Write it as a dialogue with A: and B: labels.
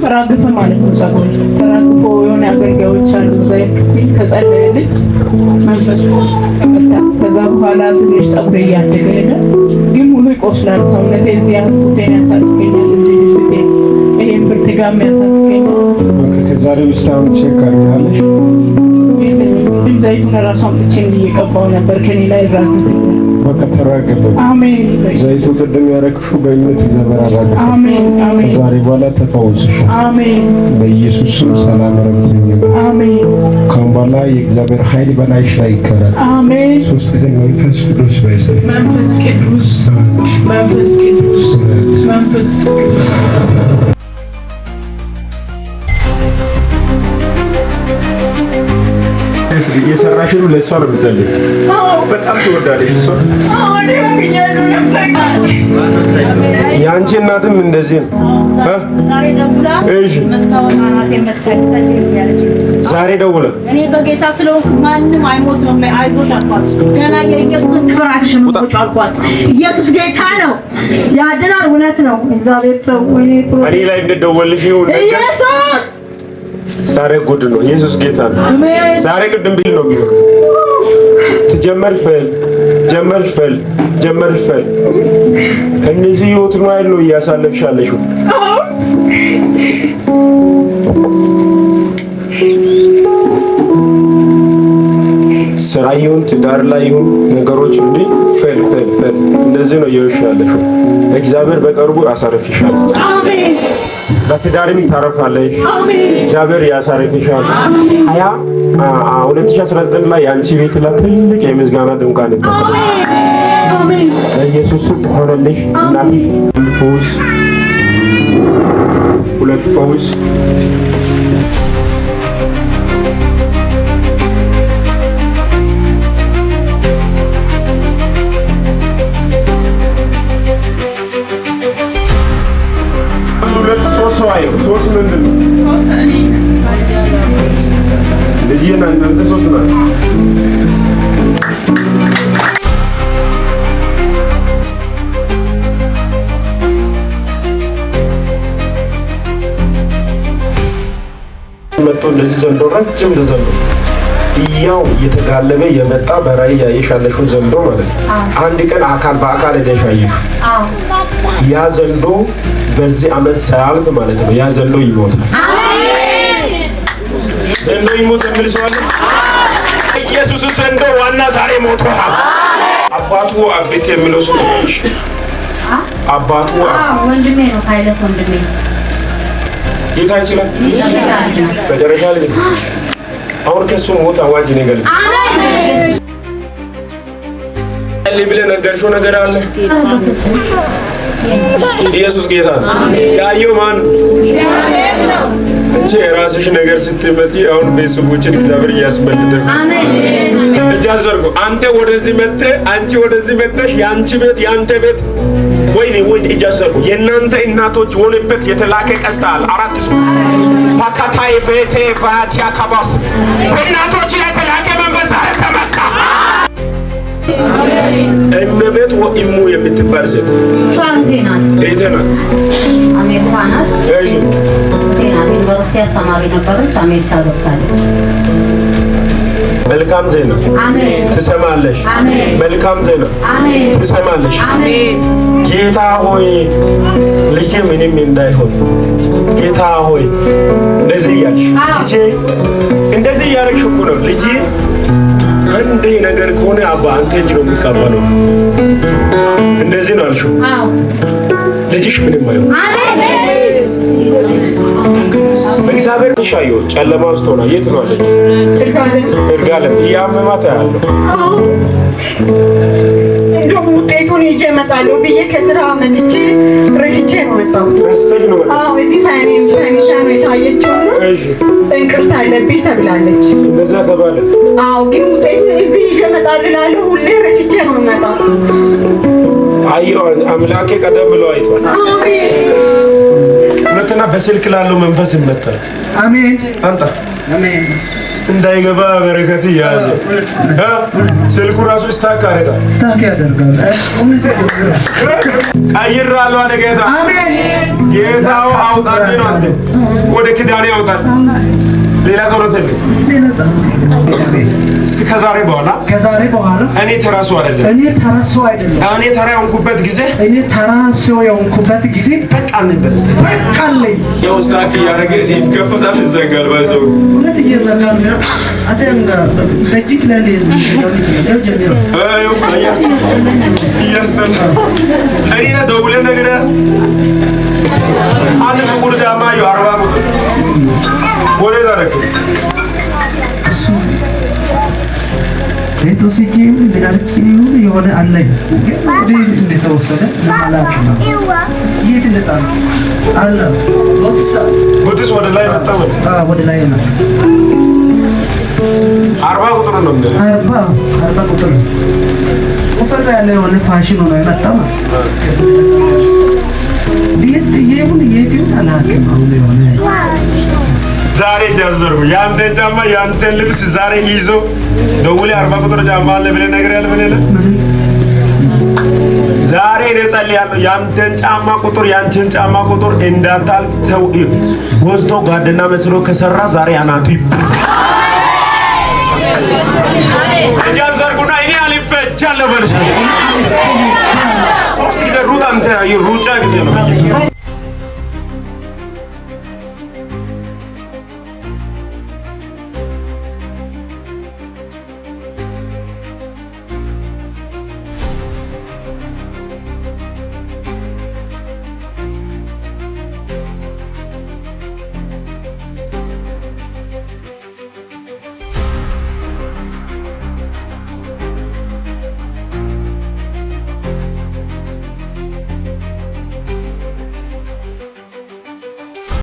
A: ተራግፈ ማለት ነው። ጸጉር ተራግፎ የሆነ አገልጋዮች አሉ ዘይት ከጸለየልኝ መንፈሱ ተመታ። ከዛ በኋላ ትንሽ ጸጉሬ እያደገ ሄደ፣ ግን ሙሉ ይቆስላል ሰውነቴ። እዚህ ያልኩቴን ያሳስከኛል፣ እዚህ ልስቴ ይሄን ብርትጋም ያሳስከኛል።
B: ከዛሬ ውስጥ አሁን ቼክ አድርጋለሽ?
A: ዘይቱን ራሱ አምጥቼ እየቀባው ነበር ከኔ ላይ ራግፍ
B: በቃ ተራገፈ።
A: አሜን።
B: ዘይቱ ቅድም ያረክሽው በእምነት ይዘበራራል።
A: አሜን አሜን።
B: ከዛሬ በኋላ ተፈውስሽ።
A: አሜን።
B: በኢየሱስ ስም ሰላም ረፍትኝ።
A: አሜን።
B: ካሁን በኋላ የእግዚአብሔር ኃይል በላይሽ ላይ ይከራል።
A: አሜን።
B: ሶስት ጊዜ መንፈስ ቅዱስ ባይሰ
A: መንፈስ ቅዱስ መንፈስ ቅዱስ መንፈስ
B: እየሰራሽም ለእሷ ነው የምትጸልይ። በጣም ትወዳለሽ እሷ። የአንቺ እናትም እንደዚህ ነው። ዛሬ ደውላ
C: እኔ በጌታ ስለሆንኩ ማንም አይሞትም አይዞሽ አልኳት። ገና የኢየሱስን ክብር አትሸምቁ አልኳት። ኢየሱስ ጌታ ነው፣ ያድናል። እውነት ነው። እግዚአብሔር ሰው እኔ ላይ
B: እንደደወልሽ ይሁን ነገር ዛሬ ጉድ ነው። ኢየሱስ ጌታ ነው። ዛሬ ቅድም ቢል ነው የሚሆነው። ጀመር ፈል እነዚህ ህይወት ነው አይደል እያሳለፍሽ ያለሽው። ስራ ይሁን ትዳር ላይ ይሁን ነገሮች እንዴ ፈል እንደዚህ ነው እየወሻለሽ። እግዚአብሔር በቅርቡ ያሳርፍሻል። አሜን። በትዳርም ታረፋለሽ። አሜን። እግዚአብሔር ያሳርፍሻል። 2019 ላይ ያንቺ ቤት ላይ ትልቅ የምስጋና ድንኳን ይተከላል። አሜን። በኢየሱስ ስም ሆነልሽ። እናትሽ ፈውስ፣ ሁለት ፈውስ ሶስት ምንድን ነው? ልጅና እናንተ ሶስት ናችሁ። መጥቶ እንደዚህ ዘንዶ ረጅም ዘንዶ ያው እየተጋለበ የመጣ በራእይ ያየሽ ያለሽው ዘንዶ ማለት ነው። አንድ ቀን በአካል ሄደሽ አየሽው። ያ ዘንዶ በዚህ አመት ሳያልፍ ማለት ነው ያ ዘንዶ ይሞታል። አሜን። ዘንዶ ይሞት የሚል ሰው አለ? ኢየሱስ ዘንዶ ዋና ዛሬ ሞቷል። አባቱ አቤት የሚለው ሰው ነሽ? አባቱ
C: ወንድሜ ነው፣ ፓይለት ወንድሜ።
B: ጌታ ይችላል። መጨረሻ ልጅ አሁን ከሱ ሞት አዋጅ ነገር አሜን። ለብለ ነገርሽው ነገር አለ። ኢየሱስ ጌታ ነው። ያየው ማን? እግዚአብሔር ነው። አንቺ የራስሽ ነገር ስትመጪ አሁን ቤተሰቦችን እግዚአብሔር እያስመለጠ አሜን። እጃዘርኩ አንተ ወደዚህ መጥተ አንቺ ወደዚህ መጥተሽ ያንቺ ቤት ያንተ ቤት ወይኔ እጃዘርኩ የእናንተ እናቶች ሆነበት የተላከ ቀስታል አራት ሰው ታካታይ ቬቴ ቫቲያ ካባስ እናቶች የተላከ መንፈስ ተመታ። እመቤት ወኢሙ የምትባል ሴት
C: ሳንቴናት
B: እይተናል።
C: አሜሪካናት
B: እሺ
C: ቴናት ዩኒቨርሲቲ አስተማሪ ነበረች። አሜሪካ ገብታለች።
B: መልካም ዜና አሜን ትሰማለሽ። አሜን መልካም ዜና አሜን ትሰማለሽ። አሜን ጌታ ሆይ ልጄ ምንም እንዳይሆን ጌታ ሆይ እንደዚህ ያልሽ ልጄ እንደዚህ ያረግሽ እኮ ነው ልጄ አንዴ ነገር ከሆነ አባ አንተ እጅ ነው የሚቀበለው። እንደዚህ ነው አልሽው። አዎ ልጅሽ ምንም አይሆን። አሜን በእግዚአብሔር ተሻዩ ጨለማ ውስጥ ሆና የት ነው አለች? እርጋለም እያመማት ያለው እንደው ውጤቱን
C: ይዤ እመጣለሁ ብዬ ከስራ መጥቼ ረስቼ ነው የመጣሁት።
B: ረስተሽ ነው?
C: አዎ እዚህ ፋይናንስ ነው የታየችው።
B: እሺ
C: እንቅርት አለብኝ ተብላለች።
B: እንደዛ ተባለ?
C: አዎ ግን ውጤት እዚህ ይዤ እመጣለሁ እላለሁ። ሁሌ ረስቼ ነው የምመጣው።
B: አየሁ አምላኬ ቀደም ብሎ አይቷል።
C: አሜን።
B: ሁለተኛ በስልክ ላለው መንፈስ ይመታል።
A: አሜን።
B: አንተ
A: አሜን።
B: እንዳይገባ በረከት ያዘ። ስልኩ ራሱ ስታክ አደረጋ።
A: ስታክ ያደርጋል።
B: ቀይራለሁ አለ ጌታ።
A: አሜን።
B: ጌታው አውጣኝ ነው አንተ ወደ ኪዳኔ አውጣኝ። ሌላ ጸሎት የለም። እስቲ ከዛሬ በኋላ እኔ ተራሱ አይደለም። እኔ ተራ የሆንኩበት ጊዜ በቃ ነበር። እስቲ በቃልኝ የውስጣክ ያረገ ይትከፈታል ይዘጋል። ባይዘው እኔ ደውለን ነገር አንድ ጥቁር ጫማ የአርባ ወደ ዳረክ
A: ቤቶሲጂ ምናልኪኒ የሆነ አለኝ ግን ወደ እንደተወሰደ ለማላክ ነው። የት እንደጣለ አለ
B: ቡትስ ወደ ላይ መጣ።
A: ወደ ላይ ነው።
B: 40 ቁጥር ነው እንዴ?
A: 40 ቁጥር ቁጥር ያለ የሆነ ፋሽን ነው የመጣው። ቤት ይሁን አላውቅም። አሁን የሆነ
B: ዛሬ ጃዘርኩ ያንተን ጫማ ያንተን ልብስ ዛሬ ይዞ ደውሌ 40 ቁጥር ጫማ አለ ብለህ ነገር ያለ ብለህ ዛሬ እጸልያለሁ። ያንተን ጫማ ቁጥር ያንተን ጫማ ቁጥር እንዳታልፍ ተው። ወስዶ ጓደኛ መስሎ ከሰራ ዛሬ አናቱ ይበዛ። ጃዘርኩና እኔ አልፈጃለሁ በልሽ። ሶስት ጊዜ ሩጥ አንተ ሩጫ ጊዜ ነው።